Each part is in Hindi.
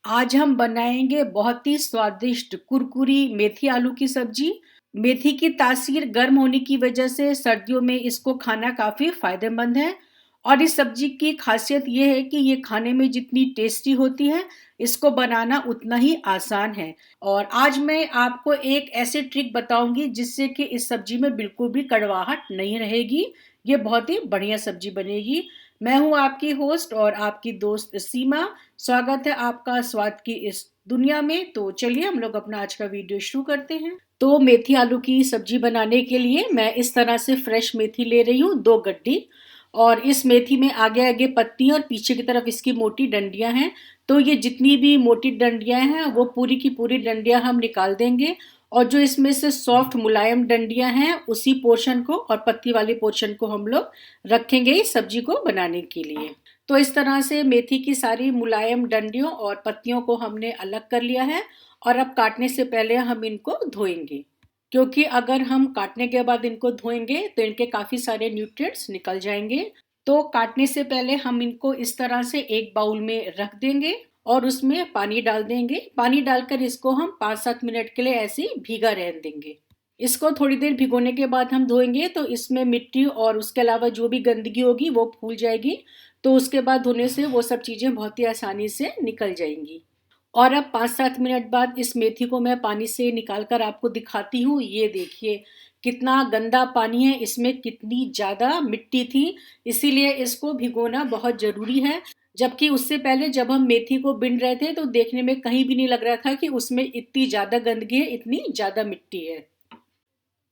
आज हम बनाएंगे बहुत ही स्वादिष्ट कुरकुरी मेथी आलू की सब्जी। मेथी की तासीर गर्म होने की वजह से सर्दियों में इसको खाना काफी फायदेमंद है। और इस सब्जी की खासियत ये है कि ये खाने में जितनी टेस्टी होती है, इसको बनाना उतना ही आसान है। और आज मैं आपको एक ऐसी ट्रिक बताऊंगी जिससे कि इस सब्जी में बिल्कुल भी कड़वाहट नहीं रहेगी। ये बहुत ही बढ़िया सब्जी बनेगी। मैं हूं आपकी होस्ट और आपकी दोस्त सीमा। स्वागत है आपका स्वाद की इस दुनिया में। तो चलिए हम लोग अपना आज का वीडियो शुरू करते हैं। तो मेथी आलू की सब्जी बनाने के लिए मैं इस तरह से फ्रेश मेथी ले रही हूँ, 2 गड्डी। और इस मेथी में आगे आगे पत्ती और पीछे की तरफ इसकी मोटी डंडियां हैं। तो ये जितनी भी मोटी डंडियां हैं वो पूरी की पूरी डंडियां हम निकाल देंगे। और जो इसमें से सॉफ्ट मुलायम डंडियां हैं उसी पोर्शन को और पत्ती वाले पोर्शन को हम लोग रखेंगे इस सब्जी को बनाने के लिए। तो इस तरह से मेथी की सारी मुलायम डंडियों और पत्तियों को हमने अलग कर लिया है। और अब काटने से पहले हम इनको धोएंगे, क्योंकि अगर हम काटने के बाद इनको धोएंगे तो इनके काफी सारे न्यूट्रिएंट्स निकल जाएंगे। तो काटने से पहले हम इनको इस तरह से एक बाउल में रख देंगे और उसमें पानी डाल देंगे। पानी डालकर इसको हम 5-7 मिनट के लिए ऐसे ही भीगा रहने देंगे। इसको थोड़ी देर भिगोने के बाद हम धोएंगे तो इसमें मिट्टी और उसके अलावा जो भी गंदगी होगी वो फूल जाएगी। तो उसके बाद धोने से वो सब चीजें बहुत ही आसानी से निकल जाएंगी। और अब 5-7 मिनट बाद इस मेथी को मैं पानी से निकाल कर आपको दिखाती हूँ। ये देखिए कितना गंदा पानी है, इसमें कितनी ज्यादा मिट्टी थी। इसीलिए इसको भिगोना बहुत जरूरी है। जबकि उससे पहले जब हम मेथी को बिन रहे थे तो देखने में कहीं भी नहीं लग रहा था कि उसमें इतनी ज्यादा गंदगी है, इतनी ज्यादा मिट्टी है।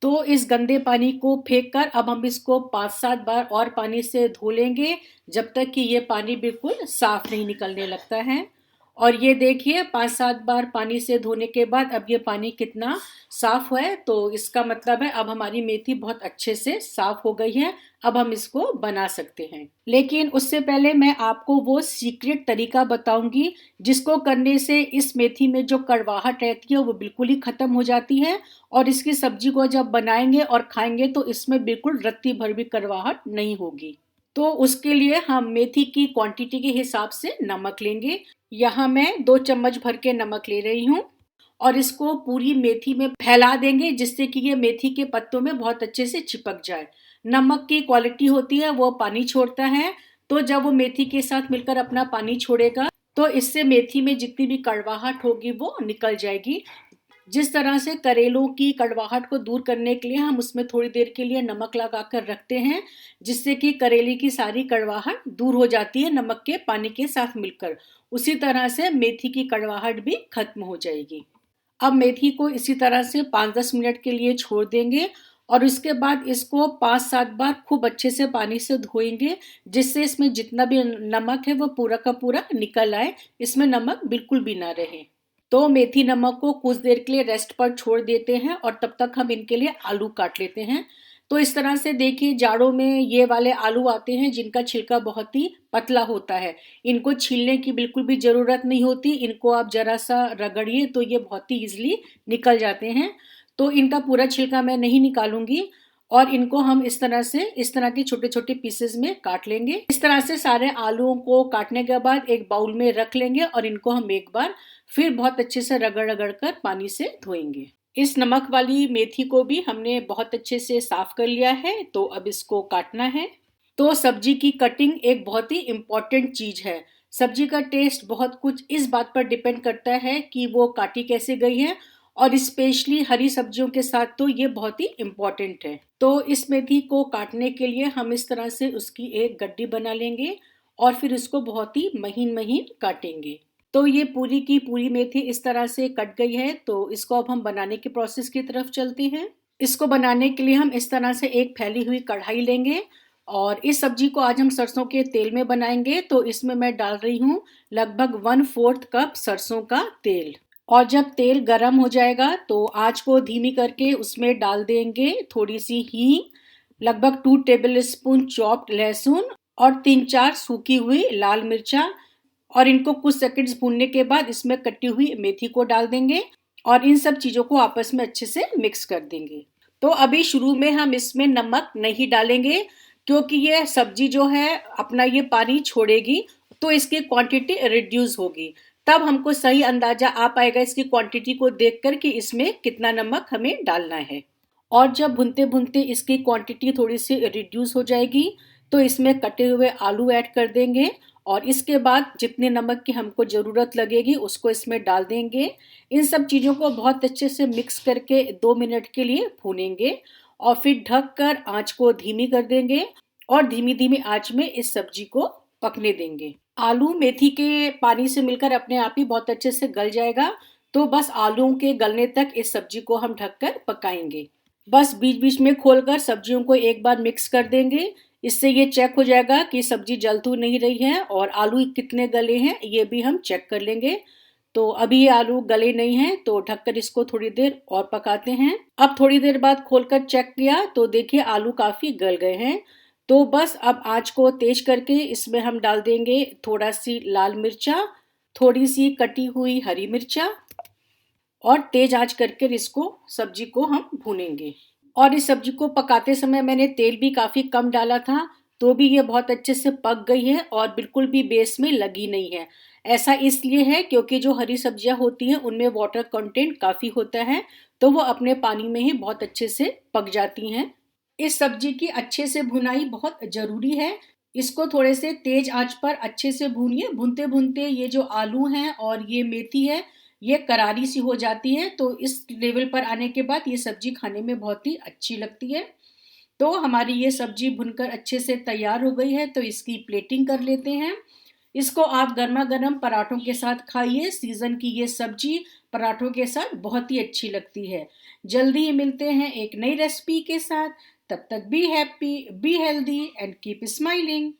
तो इस गंदे पानी को फेंक कर अब हम इसको 5-7 बार और पानी से धो लेंगे, जब तक कि ये पानी बिल्कुल साफ नहीं निकलने लगता है। और ये देखिए 5-7 बार पानी से धोने के बाद अब ये पानी कितना साफ हुआ है। तो इसका मतलब है अब हमारी मेथी बहुत अच्छे से साफ हो गई है। अब हम इसको बना सकते हैं। लेकिन उससे पहले मैं आपको वो सीक्रेट तरीका बताऊंगी जिसको करने से इस मेथी में जो कड़वाहट रहती है वो बिल्कुल ही खत्म हो जाती है। और इसकी सब्जी को जब बनाएंगे और खाएंगे तो इसमें बिल्कुल रत्ती भर भी कड़वाहट नहीं होगी। तो उसके लिए हम मेथी की क्वांटिटी के हिसाब से नमक लेंगे। यहाँ मैं 2 चम्मच भर के नमक ले रही हूँ। और इसको पूरी मेथी में फैला देंगे जिससे कि ये मेथी के पत्तों में बहुत अच्छे से चिपक जाए। नमक की क्वालिटी होती है वो पानी छोड़ता है। तो जब वो मेथी के साथ मिलकर अपना पानी छोड़ेगा तो इससे मेथी में जितनी भी कड़वाहट होगी वो निकल जाएगी। जिस तरह से करेलों की कड़वाहट को दूर करने के लिए हम उसमें थोड़ी देर के लिए नमक लगाकर रखते हैं, जिससे कि करेले की सारी कड़वाहट दूर हो जाती है नमक के पानी के साथ मिलकर। उसी तरह से मेथी की कड़वाहट भी खत्म हो जाएगी। अब मेथी को इसी तरह से 5-10 मिनट के लिए छोड़ देंगे। और उसके बाद इसको 5-7 बार खूब अच्छे से पानी से धोएंगे, जिससे इसमें जितना भी नमक है वो पूरा का पूरा निकल आए, इसमें नमक बिल्कुल भी ना रहे। तो मेथी नमक को कुछ देर के लिए रेस्ट पर छोड़ देते हैं और तब तक हम इनके लिए आलू काट लेते हैं। तो इस तरह से देखिए जाड़ों में ये वाले आलू आते हैं जिनका छिलका बहुत ही पतला होता है। इनको छीलने की बिल्कुल भी जरूरत नहीं होती, इनको आप जरा सा रगड़िए तो ये बहुत ही इजिली निकल जाते हैं। तो इनका पूरा छिलका मैं नहीं निकालूंगी। और इनको हम इस तरह के छोटे छोटे पीसेस में काट लेंगे। इस तरह से सारे आलूओं को काटने के बाद एक बाउल में रख लेंगे और इनको हम एक बार फिर बहुत अच्छे से रगड़ रगड़ कर पानी से धोएंगे। इस नमक वाली मेथी को भी हमने बहुत अच्छे से साफ कर लिया है। तो अब इसको काटना है। तो सब्जी की कटिंग एक बहुत ही इम्पोर्टेंट चीज है। सब्जी का टेस्ट बहुत कुछ इस बात पर डिपेंड करता है कि वो काटी कैसे गई है। और स्पेशली हरी सब्जियों के साथ तो ये बहुत ही इम्पोर्टेंट है। तो इस मेथी को काटने के लिए हम इस तरह से उसकी एक गड्डी बना लेंगे और फिर इसको बहुत ही महीन महीन काटेंगे। तो ये पूरी की पूरी मेथी इस तरह से कट गई है। तो इसको अब हम बनाने के प्रोसेस की तरफ चलते हैं। इसको बनाने के लिए हम इस तरह से एक फैली हुई कढ़ाई लेंगे। और इस सब्जी को आज हम सरसों के तेल में बनाएंगे। तो इसमें मैं डाल रही हूँ लगभग 1/4 कप सरसों का तेल। और जब तेल गर्म हो जाएगा तो आंच को धीमी करके उसमें डाल देंगे थोड़ी सी हींग, लगभग 2 टेबल स्पून चॉप्ड लहसुन और 3-4 सूखी हुई लाल मिर्चा। और इनको कुछ सेकंड्स भूनने के बाद इसमें कटी हुई मेथी को डाल देंगे और इन सब चीजों को आपस में अच्छे से मिक्स कर देंगे। तो अभी शुरू में हम इसमें नमक नहीं डालेंगे, क्योंकि ये सब्जी जो है अपना ये पानी छोड़ेगी तो इसकी क्वांटिटी रिड्यूस होगी। तब हमको सही अंदाजा आ पाएगा इसकी क्वांटिटी को देखकर कि इसमें कितना नमक हमें डालना है। और जब भुनते भुनते इसकी क्वांटिटी थोड़ी सी रिड्यूस हो जाएगी तो इसमें कटे हुए आलू ऐड कर देंगे और इसके बाद जितने नमक की हमको ज़रूरत लगेगी उसको इसमें डाल देंगे। इन सब चीज़ों को बहुत अच्छे से मिक्स करके 2 मिनट के लिए भूनेंगे और फिर ढक कर आँच को धीमी कर देंगे और धीमी धीमी आँच में इस सब्जी को पकने देंगे। आलू मेथी के पानी से मिलकर अपने आप ही बहुत अच्छे से गल जाएगा, तो बस आलूओं के गलने तक इस सब्जी को हम ढककर पकाएंगे। बस बीच बीच में खोलकर सब्जियों को एक बार मिक्स कर देंगे। इससे ये चेक हो जाएगा कि सब्जी जल तो नहीं रही है और आलू कितने गले हैं ये भी हम चेक कर लेंगे। तो अभी ये आलू गले नहीं हैं तो ढककर इसको थोड़ी देर और पकाते हैं। अब थोड़ी देर बाद खोलकर चेक किया तो देखिए आलू काफी गल गए हैं। तो बस अब आंच को तेज करके इसमें हम डाल देंगे थोड़ा सी लाल मिर्चा, थोड़ी सी कटी हुई हरी मिर्चा और तेज आंच करके इसको सब्जी को हम भूनेंगे। और इस सब्जी को पकाते समय मैंने तेल भी काफी कम डाला था, तो भी ये बहुत अच्छे से पक गई है और बिल्कुल भी बेस में लगी नहीं है। ऐसा इसलिए है क्योंकि जो हरी सब्जियां होती हैं उनमें वाटर कंटेंट काफी होता है, तो वो अपने पानी में ही बहुत अच्छे से पक जाती हैं। इस सब्जी की अच्छे से भुनाई बहुत जरूरी है। इसको थोड़े से तेज आंच पर अच्छे से भूनिए। भूनते भूनते ये जो आलू हैं और ये मेथी है ये करारी सी हो जाती है, तो इस लेवल पर आने के बाद ये सब्जी खाने में बहुत ही अच्छी लगती है। तो हमारी ये सब्जी भुनकर अच्छे से तैयार हो गई है, तो इसकी प्लेटिंग कर लेते हैं। इसको आप गर्मा गर्म पराठों के साथ खाइए। सीजन की ये सब्जी पराठों के साथ बहुत ही अच्छी लगती है। जल्दी ही मिलते हैं एक नई रेसिपी के साथ। तब तक be happy, be healthy and keep smiling.